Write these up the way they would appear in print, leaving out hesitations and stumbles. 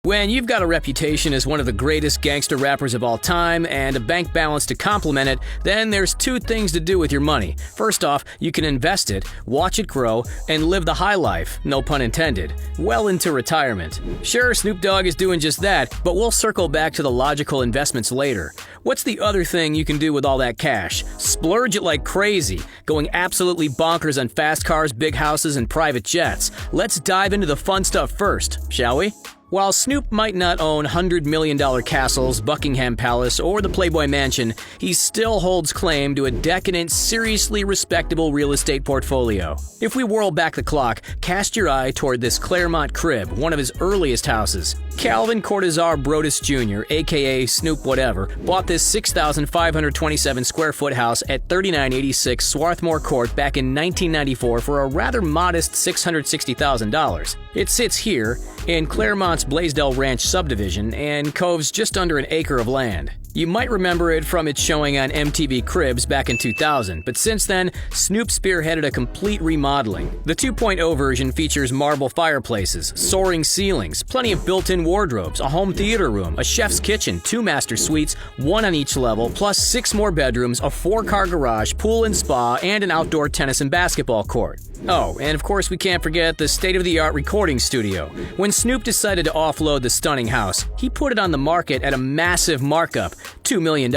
When you've got a reputation as one of the greatest gangster rappers of all time and a bank balance to complement it, then there's two things to do with your money. First off, you can invest it, watch it grow, and live the high life, no pun intended, well into retirement. Sure, Snoop Dogg is doing just that, but we'll circle back to the logical investments later. What's the other thing you can do with all that cash? Splurge it like crazy, going absolutely bonkers on fast cars, big houses, and private jets. Let's dive into the fun stuff first, shall we? While Snoop might not own $100 million castles, Buckingham Palace, or the Playboy Mansion, he still holds claim to a decadent, seriously respectable real estate portfolio. If we whirl back the clock, cast your eye toward this Claremont crib, one of his earliest houses. Calvin Cortazar Brodus Jr., aka Snoop Whatever, bought this 6,527 square foot house at 3986 Swarthmore Court back in 1994 for a rather modest $660,000. It sits here, in Claremont's Blaisdell Ranch subdivision, and coves just under an acre of land. You might remember it from its showing on MTV Cribs back in 2000, but since then, Snoop spearheaded a complete remodeling. The 2.0 version features marble fireplaces, soaring ceilings, plenty of built-in wardrobes, a home theater room, a chef's kitchen, 2 master suites, 1 on each level, plus 6 more bedrooms, a 4-car garage, pool and spa, and an outdoor tennis and basketball court. Oh, and of course we can't forget the state-of-the-art recording studio. When Snoop decided to offload the stunning house, he put it on the market at a massive markup, $2 million.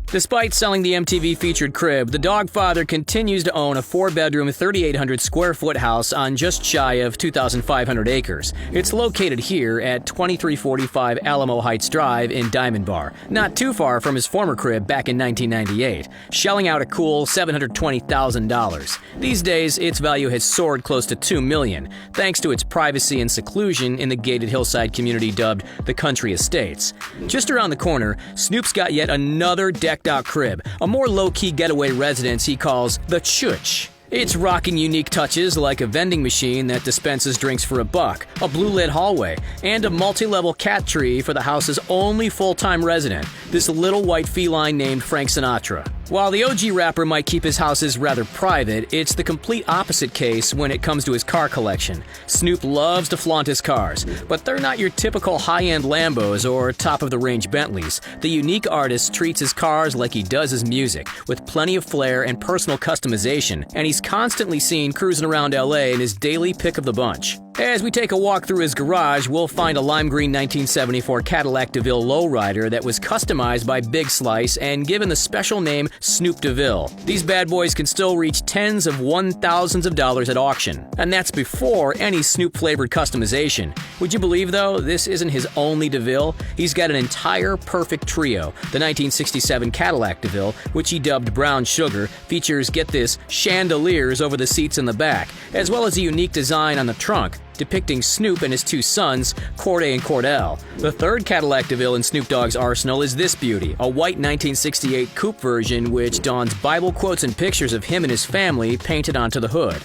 Despite selling the MTV-featured crib, the Dogfather continues to own a 4-bedroom, 3,800 square foot house on just shy of 2,500 acres. It's located here at 2345 Alamo Heights Drive in Diamond Bar, not too far from his former crib back in 1998, shelling out a cool $720,000. These days, its value has soared close to $2 million, thanks to its privacy and seclusion in the gated hillside community dubbed the Country Estates. Just around the corner, Snoop's got yet another decked-out crib, a more low-key getaway residence he calls the Church. It's rocking unique touches like a vending machine that dispenses drinks for $1, a blue-lit hallway, and a multi-level cat tree for the house's only full-time resident, this little white feline named Frank Sinatra. While the OG rapper might keep his houses rather private, it's the complete opposite case when it comes to his car collection. Snoop loves to flaunt his cars, but they're not your typical high-end Lambos or top-of-the-range Bentleys. The unique artist treats his cars like he does his music, with plenty of flair and personal customization, and he's constantly seen cruising around LA in his daily pick of the bunch. As we take a walk through his garage, we'll find a lime green 1974 Cadillac DeVille lowrider that was customized by Big Slice and given the special name Snoop DeVille. These bad boys can still reach tens of thousands of dollars at auction. And that's before any Snoop-flavored customization. Would you believe, though, this isn't his only DeVille? He's got an entire perfect trio. The 1967 Cadillac DeVille, which he dubbed Brown Sugar, features, get this, chandeliers over the seats in the back, as well as a unique design on the trunk, depicting Snoop and his 2 sons, Corday and Cordell. The third Cadillac DeVille in Snoop Dogg's arsenal is this beauty, a white 1968 coupe version which dons Bible quotes and pictures of him and his family painted onto the hood.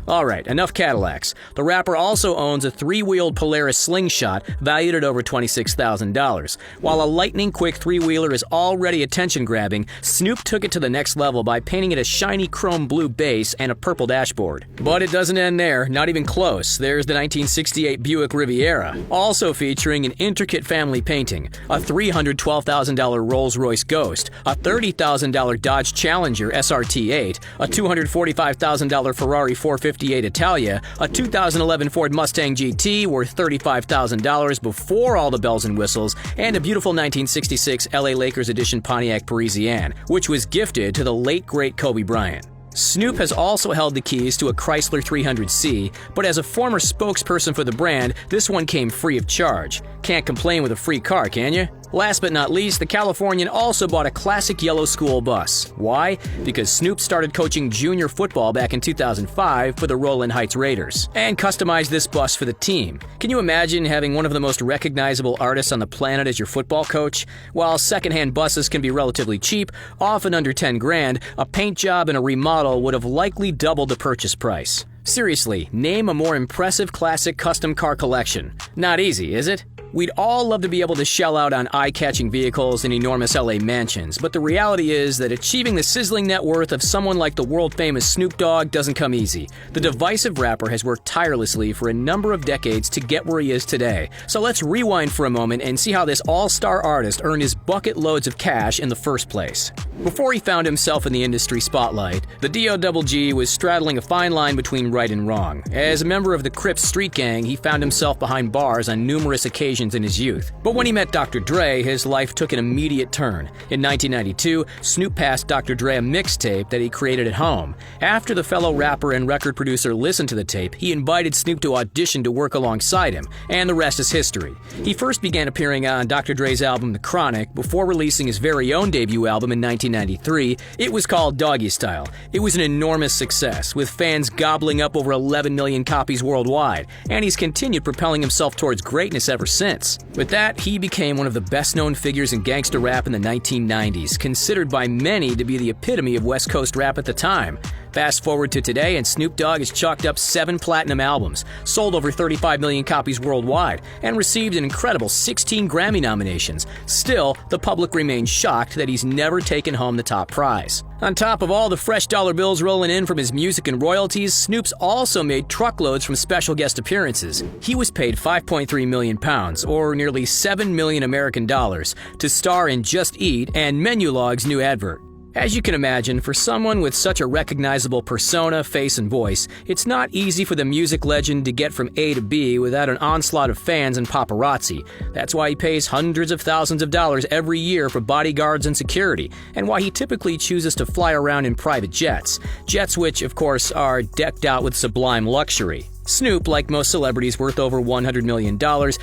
Alright, enough Cadillacs. The rapper also owns a 3-wheeled Polaris Slingshot valued at over $26,000. While a lightning-quick 3-wheeler is already attention-grabbing, Snoop took it to the next level by painting it a shiny chrome blue base and a purple dashboard. But it doesn't end there, not even close. There's the 1968 Buick Riviera, also featuring an intricate family painting, a $312,000 Rolls-Royce Ghost, a $30,000 Dodge Challenger SRT8, a $245,000 Ferrari 458 Italia, a 2011 Ford Mustang GT worth $35,000 before all the bells and whistles, and a beautiful 1966 LA Lakers edition Pontiac Parisienne, which was gifted to the late great Kobe Bryant. Snoop has also held the keys to a Chrysler 300C, but as a former spokesperson for the brand, this one came free of charge. Can't complain with a free car, can you? Last but not least, the Californian also bought a classic yellow school bus. Why? Because Snoop started coaching junior football back in 2005 for the Rowland Heights Raiders, and customized this bus for the team. Can you imagine having one of the most recognizable artists on the planet as your football coach? While secondhand buses can be relatively cheap, often under $10,000, a paint job and a remodel would have likely doubled the purchase price. Seriously, name a more impressive classic custom car collection. Not easy, is it? We'd all love to be able to shell out on eye-catching vehicles and enormous LA mansions, but the reality is that achieving the sizzling net worth of someone like the world-famous Snoop Dogg doesn't come easy. The divisive rapper has worked tirelessly for a number of decades to get where he is today. So let's rewind for a moment and see how this all-star artist earned his bucket loads of cash in the first place. Before he found himself in the industry spotlight, the D.O.G. was straddling a fine line between right and wrong. As a member of the Crips street gang, he found himself behind bars on numerous occasions in his youth. But when he met Dr. Dre, his life took an immediate turn. In 1992, Snoop passed Dr. Dre a mixtape that he created at home. After the fellow rapper and record producer listened to the tape, he invited Snoop to audition to work alongside him, and the rest is history. He first began appearing on Dr. Dre's album The Chronic before releasing his very own debut album in 1993. It was called Doggy Style. It was an enormous success, with fans gobbling up over 11 million copies worldwide, and he's continued propelling himself towards greatness ever since. With that, he became one of the best-known figures in gangsta rap in the 1990s, considered by many to be the epitome of West Coast rap at the time. Fast forward to today, and Snoop Dogg has chalked up 7 platinum albums, sold over 35 million copies worldwide, and received an incredible 16 Grammy nominations. Still, the public remains shocked that he's never taken home the top prize. On top of all the fresh dollar bills rolling in from his music and royalties, Snoop's also made truckloads from special guest appearances. He was paid £5.3 million, or nearly $7 million American dollars, to star in Just Eat and Menulog's new advert. As you can imagine, for someone with such a recognizable persona, face, and voice, it's not easy for the music legend to get from A to B without an onslaught of fans and paparazzi. That's why he pays hundreds of thousands of dollars every year for bodyguards and security, and why he typically chooses to fly around in private jets. Jets which, of course, are decked out with sublime luxury. Snoop, like most celebrities worth over $100 million,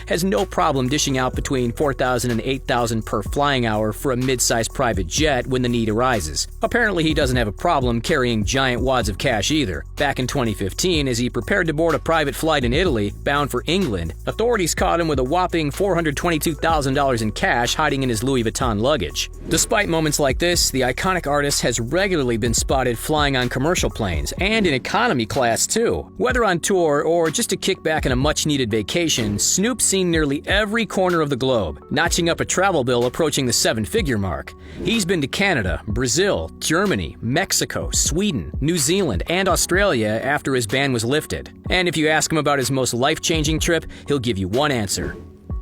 has no problem dishing out between $4,000 and $8,000 per flying hour for a mid-sized private jet when the need arises. Apparently, he doesn't have a problem carrying giant wads of cash either. Back in 2015, as he prepared to board a private flight in Italy, bound for England, authorities caught him with a whopping $422,000 in cash hiding in his Louis Vuitton luggage. Despite moments like this, the iconic artist has regularly been spotted flying on commercial planes, and in economy class too. Whether on tour or just to kick back on a much-needed vacation, Snoop's seen nearly every corner of the globe, notching up a travel bill approaching the 7-figure mark. He's been to Canada, Brazil, Germany, Mexico, Sweden, New Zealand, and Australia after his ban was lifted. And if you ask him about his most life-changing trip, he'll give you one answer: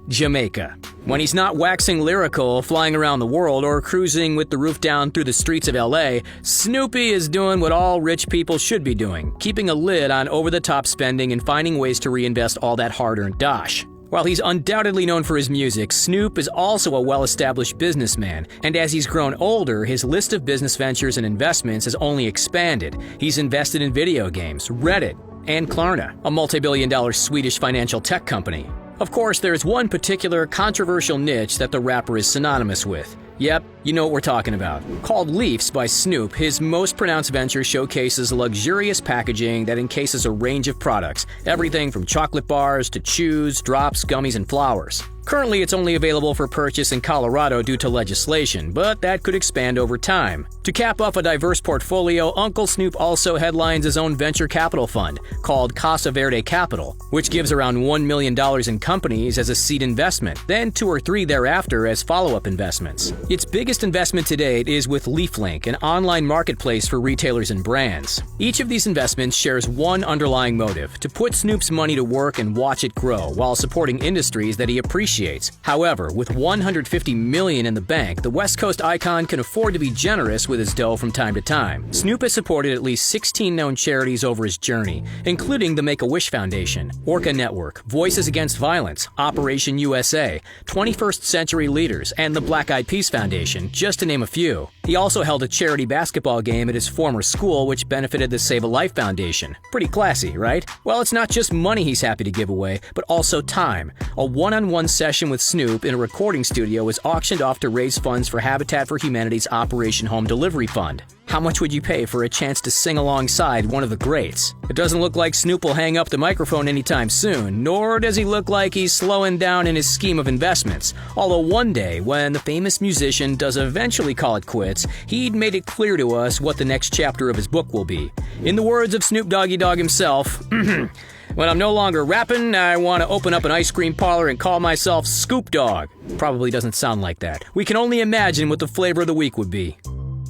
Jamaica. When he's not waxing lyrical, flying around the world, or cruising with the roof down through the streets of LA, Snoopy is doing what all rich people should be doing, keeping a lid on over-the-top spending and finding ways to reinvest all that hard-earned dosh. While he's undoubtedly known for his music, Snoop is also a well-established businessman, and as he's grown older, his list of business ventures and investments has only expanded. He's invested in video games, Reddit, and Klarna, a multi-billion-dollar Swedish financial tech company. Of course, there's one particular controversial niche that the rapper is synonymous with. Yep, you know what we're talking about. Called Leafs by Snoop, his most pronounced venture showcases luxurious packaging that encases a range of products, everything from chocolate bars to chews, drops, gummies, and flowers. Currently, it's only available for purchase in Colorado due to legislation, but that could expand over time. To cap off a diverse portfolio, Uncle Snoop also headlines his own venture capital fund, called Casa Verde Capital, which gives around $1 million in companies as a seed investment, then 2 or 3 thereafter as follow-up investments. Its biggest investment to date is with LeafLink, an online marketplace for retailers and brands. Each of these investments shares one underlying motive: to put Snoop's money to work and watch it grow, while supporting industries that he appreciates. However, with $150 million in the bank, the West Coast icon can afford to be generous with his dough from time to time. Snoop has supported at least 16 known charities over his journey, including the Make-A-Wish Foundation, Orca Network, Voices Against Violence, Operation USA, 21st Century Leaders, and the Black Eyed Peas Foundation, just to name a few. He also held a charity basketball game at his former school, which benefited the Save a Life Foundation. Pretty classy, right? Well, it's not just money he's happy to give away, but also time. A one-on-one session with Snoop in a recording studio was auctioned off to raise funds for Habitat for Humanity's Operation Home Delivery Fund. How much would you pay for a chance to sing alongside one of the greats? It doesn't look like Snoop will hang up the microphone anytime soon, nor does he look like he's slowing down in his scheme of investments. Although one day, when the famous musician does eventually call it quits, he'd made it clear to us what the next chapter of his book will be. In the words of Snoop Doggy Dogg himself, when I'm no longer rapping, I want to open up an ice cream parlor and call myself Scoop Dog. Probably doesn't sound like that. We can only imagine what the flavor of the week would be.